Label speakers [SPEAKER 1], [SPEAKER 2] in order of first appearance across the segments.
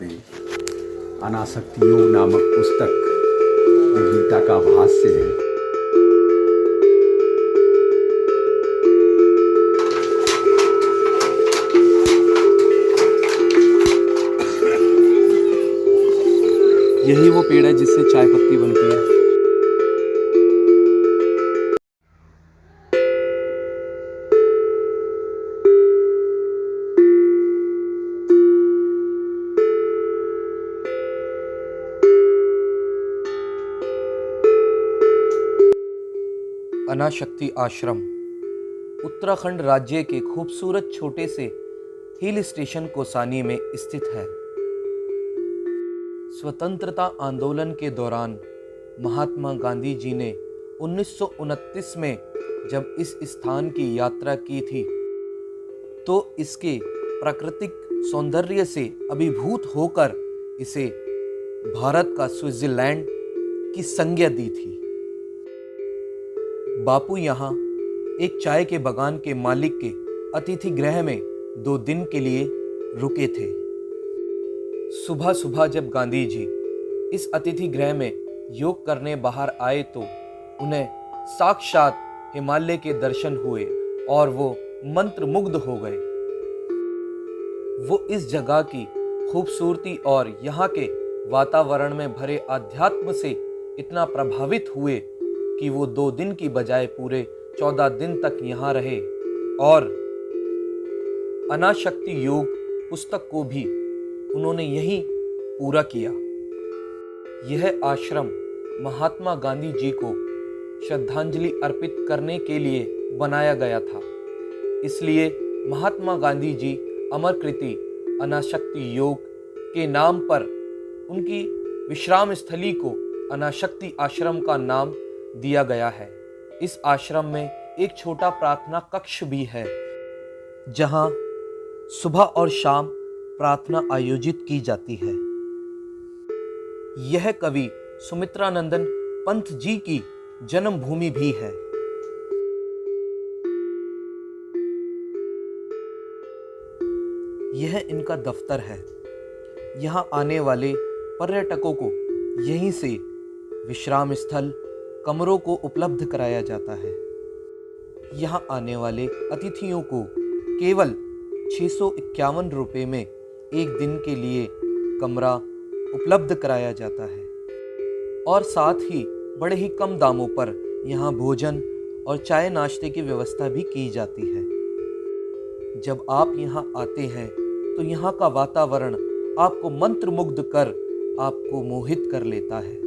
[SPEAKER 1] पे अनासक्ति योग नामक पुस्तक जो गीता का भाष्य है।
[SPEAKER 2] यही वो पेड़ है जिससे चाय पत्ती बनती है। अनाशक्ति आश्रम उत्तराखंड राज्य के खूबसूरत छोटे से हिल स्टेशन कौसानी में स्थित है। स्वतंत्रता आंदोलन के दौरान महात्मा गांधी जी ने 1929 में जब इस स्थान की यात्रा की थी तो इसके प्राकृतिक सौंदर्य से अभिभूत होकर इसे भारत का स्विट्जरलैंड की संज्ञा दी थी। बापू यहाँ एक चाय के बागान के मालिक के अतिथि गृह में 2 दिन के लिए रुके थे। सुबह सुबह जब गांधी जी इस अतिथि गृह में योग करने बाहर आए तो उन्हें साक्षात हिमालय के दर्शन हुए और वो मंत्रमुग्ध हो गए। वो इस जगह की खूबसूरती और यहाँ के वातावरण में भरे अध्यात्म से इतना प्रभावित हुए कि वो 2 दिन की बजाय पूरे 14 दिन तक यहाँ रहे और अनाशक्ति योग पुस्तक को भी उन्होंने यहीं पूरा किया। यह आश्रम महात्मा गांधी जी को श्रद्धांजलि अर्पित करने के लिए बनाया गया था। इसलिए महात्मा गांधी जी अमर कृति अनाशक्ति योग के नाम पर उनकी विश्राम स्थली को अनाशक्ति आश्रम का नाम दिया गया है। इस आश्रम में एक छोटा प्रार्थना कक्ष भी है जहां सुबह और शाम प्रार्थना आयोजित की जाती है। यह कवि सुमित्रानंदन पंत जी की जन्मभूमि भी है। यह इनका दफ्तर है। यहाँ आने वाले पर्यटकों को यहीं से विश्राम स्थल कमरों को उपलब्ध कराया जाता है। यहाँ आने वाले अतिथियों को केवल 651 रुपये में एक दिन के लिए कमरा उपलब्ध कराया जाता है और साथ ही बड़े ही कम दामों पर यहाँ भोजन और चाय नाश्ते की व्यवस्था भी की जाती है। जब आप यहाँ आते हैं तो यहाँ का वातावरण आपको मंत्रमुग्ध कर आपको मोहित कर लेता है।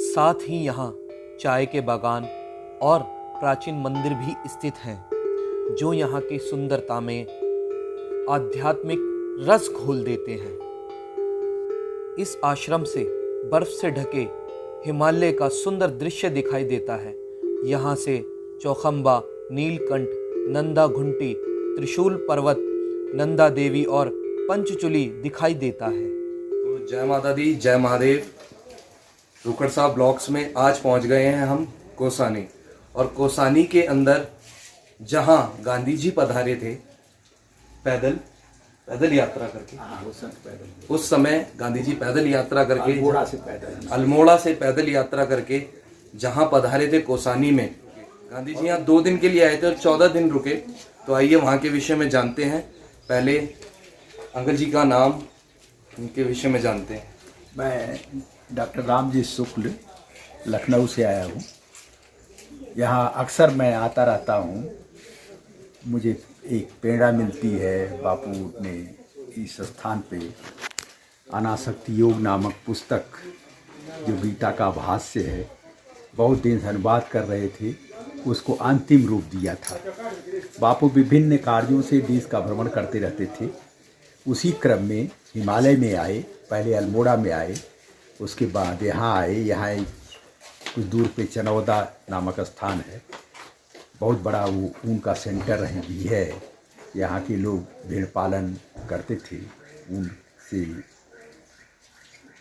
[SPEAKER 2] साथ ही यहाँ चाय के बागान और प्राचीन मंदिर भी स्थित हैं जो यहाँ की सुंदरता में आध्यात्मिक रस घोल देते हैं। इस आश्रम से बर्फ से ढके हिमालय का सुंदर दृश्य दिखाई देता है। यहाँ से चौखंबा, नीलकंठ, नंदा घुंटी, त्रिशूल पर्वत, नंदा देवी और पंचचूली दिखाई देता है।
[SPEAKER 3] तो जय माता दी, जय महादेव। रुकड़ साहब ब्लॉक्स में आज पहुंच गए हैं हम कौसानी, और कौसानी के अंदर जहां गांधी जी पधारे थे पैदल यात्रा करके, उस समय गांधी जी पैदल यात्रा करके अल्मोड़ा से पैदल यात्रा करके जहां पधारे थे कौसानी में, गांधी जी यहाँ 2 दिन के लिए आए थे और 14 दिन रुके। तो आइए वहाँ के विषय में जानते हैं। पहले अंकल जी का नाम, उनके विषय में जानते हैं।
[SPEAKER 1] मैं डॉक्टर रामजी शुक्ल लखनऊ से आया हूँ। यहाँ अक्सर मैं आता रहता हूँ। मुझे एक प्रेरणा मिलती है। बापू ने इस स्थान पे अनासक्ति योग नामक पुस्तक जो गीता का भाष्य है, बहुत दिन से अनुवाद कर रहे थे, उसको अंतिम रूप दिया था। बापू विभिन्न कार्यों से देश का भ्रमण करते रहते थे। उसी क्रम में हिमालय में आए, पहले अल्मोड़ा में आए, उसके बाद यहाँ आए। यहाँ कुछ दूर पे चनौदा नामक स्थान है, बहुत बड़ा वो ऊन का सेंटर भी है। यहाँ के लोग भेड़ पालन करते थे। ऊन से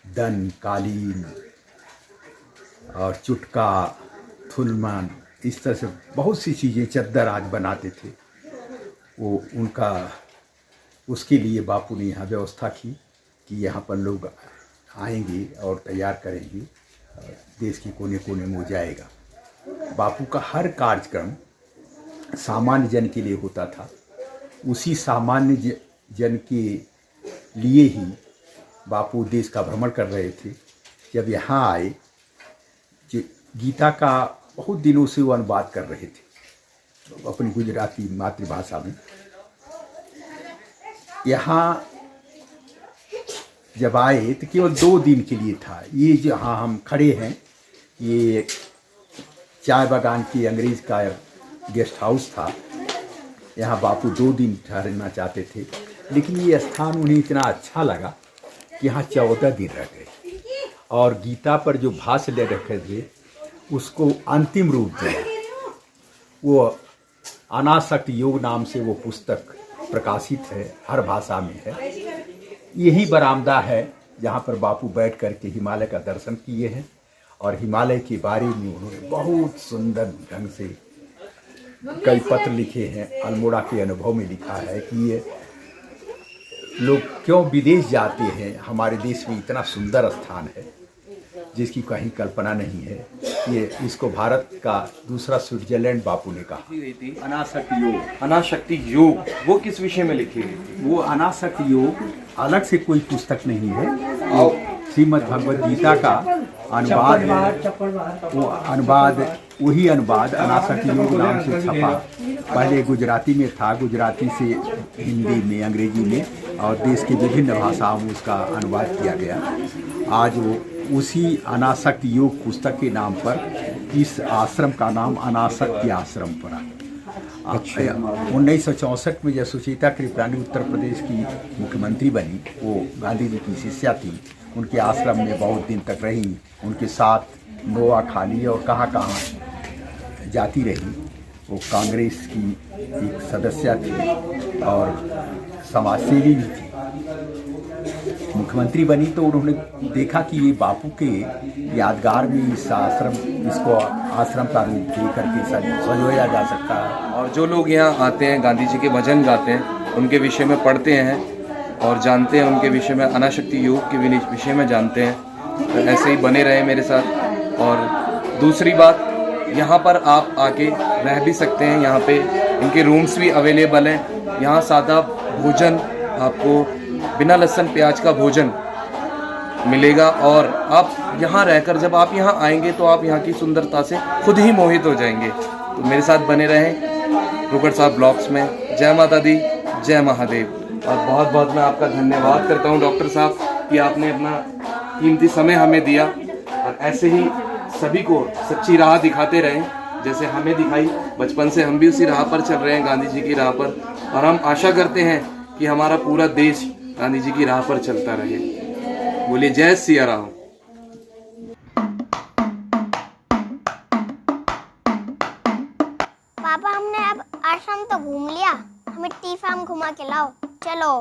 [SPEAKER 1] दन, कालीन और चुटका, थुलमान, इस तरह से बहुत सी चीज़ें, चद्दर आज बनाते थे। वो उनका उसके लिए बापू ने यहाँ व्यवस्था की कि यहाँ पर लोग आएंगे और तैयार करेंगे, देश के कोने कोने में वो जाएगा। बापू का हर कार्यक्रम सामान्य जन के लिए होता था। उसी सामान्य जन के लिए ही बापू देश का भ्रमण कर रहे थे। जब यहाँ आए, गीता का बहुत दिनों से वो अनुवाद कर रहे थे अपनी गुजराती मातृभाषा में। यहाँ जब आए तो केवल 2 दिन के लिए था। ये जहाँ हम खड़े हैं, ये चाय बागान की अंग्रेज का गेस्ट हाउस था। यहाँ बापू 2 दिन ठहरना चाहते थे, लेकिन ये स्थान उन्हें इतना अच्छा लगा कि यहाँ 14 दिन रह गए और गीता पर जो भाष्य ले रखे थे उसको अंतिम रूप दिया। वो अनासक्त योग नाम से वो पुस्तक प्रकाशित है, हर भाषा में है। यही बरामदा है जहाँ पर बापू बैठ कर के हिमालय का दर्शन किए हैं और हिमालय के बारे में उन्होंने बहुत सुंदर ढंग से कई पत्र लिखे हैं। अल्मोड़ा के अनुभव में लिखा है कि ये लोग क्यों विदेश जाते हैं, हमारे देश में इतना सुंदर स्थान है जिसकी कहीं कल्पना नहीं है। ये इसको भारत का दूसरा स्विट्जरलैंड बापू ने कहा। अनासक्ति योग,
[SPEAKER 3] अनाशक्ति योग वो किस विषय में लिखी गई थी?
[SPEAKER 1] वो अनासक्ति योग अलग से कोई पुस्तक नहीं है, वो श्रीमद् भगवद गीता का अनुवाद है। वो अनुवाद, वही अनुवाद अनासक्ति योग नाम से छपा। पहले गुजराती में था, गुजराती से हिंदी में, अंग्रेजी में और देश के विभिन्न भाषाओं में उसका अनुवाद किया गया। आज वो उसी अनासक्ति योग पुस्तक के नाम पर इस आश्रम का नाम अनासक्ति आश्रम पड़ा। 1964 में जब सुचेता कृपलानी उत्तर प्रदेश की मुख्यमंत्री बनी, वो गांधी जी की शिष्या थी। उनके आश्रम में बहुत दिन तक रही, उनके साथ नोआ खाली और कहाँ कहाँ जाती रही। वो कांग्रेस की एक सदस्य थी और समाजसेवी भी थी। मुख्यमंत्री बनी तो उन्होंने देखा कि ये बापू के यादगार में इसको आश्रम का रूप दे करके सजोया जा सकता है।
[SPEAKER 3] और जो लोग यहाँ आते हैं, गांधी जी के भजन गाते हैं, उनके विषय में पढ़ते हैं और जानते हैं, उनके विषय में अनाशक्ति योग के विषय में जानते हैं। तो ऐसे ही बने रहे मेरे साथ। और दूसरी बात, यहाँ पर आप आके रह भी सकते हैं। यहाँ पे इनके रूम्स भी अवेलेबल हैं। यहाँ सादा भोजन आपको बिना लहसुन प्याज का भोजन मिलेगा और आप यहाँ रहकर जब आप यहाँ आएंगे तो आप यहाँ की सुंदरता से खुद ही मोहित हो जाएंगे। तो मेरे साथ बने रहें रोकड़ साहब ब्लॉग्स में। जय माता दी, जय महादेव। और बहुत बहुत मैं आपका धन्यवाद करता हूँ डॉक्टर साहब कि आपने अपना कीमती समय हमें दिया और ऐसे ही सभी को सच्ची राह दिखाते रहें जैसे हमें दिखाई। बचपन से हम भी उसी राह पर चल रहे हैं, गांधी जी की राह पर, और हम आशा करते हैं कि हमारा पूरा देश गांधी जी की राह पर चलता रहे। बोलिए जय सिया राम।
[SPEAKER 4] पापा, हमने अब आश्रम तो घूम लिया, हमें टी फार्म घुमा के लाओ। चलो।